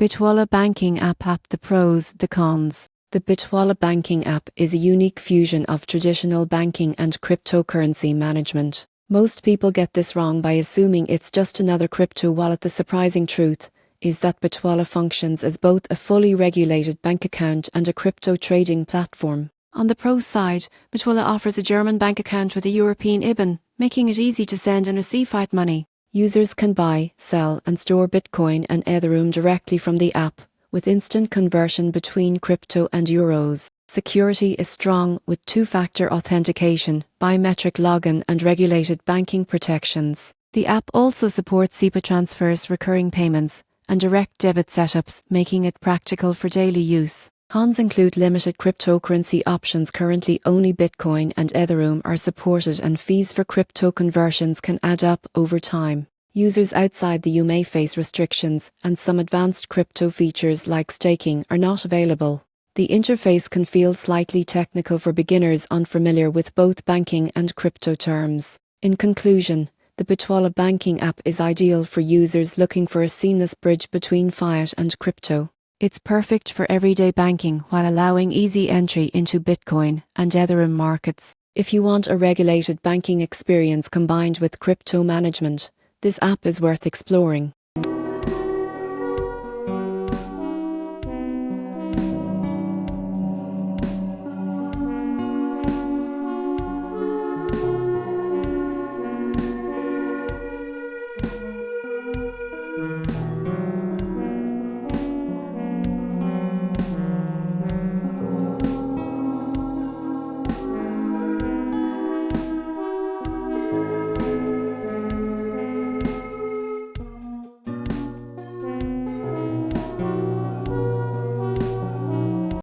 Bitwala Banking App. The pros, the cons. The Bitwala Banking App is a unique fusion of traditional banking and cryptocurrency management. Most people get this wrong by assuming it's just another crypto wallet. The surprising truth is that Bitwala functions as both a fully regulated bank account and a crypto trading platform. On the pros side, Bitwala offers a German bank account with a European IBAN, making it easy to send and receive fiat money. Users can buy, sell, and store Bitcoin and Ethereum directly from the app, with instant conversion between crypto and euros. Security is strong with two-factor authentication, biometric login, and regulated banking protections. The app also supports SEPA transfers, recurring payments, and direct debit setups, making it practical for daily use. Cons include limited cryptocurrency options. Currently only Bitcoin and Ethereum are supported, and fees for crypto conversions can add up over time. Users outside the EU may face restrictions, and some advanced crypto features like staking are not available. The interface can feel slightly technical for beginners unfamiliar with both banking and crypto terms. In conclusion, the Bitwala Banking App is ideal for users looking for a seamless bridge between fiat and crypto. It's perfect for everyday banking while allowing easy entry into Bitcoin and Ethereum markets. If you want a regulated banking experience combined with crypto management, this app is worth exploring.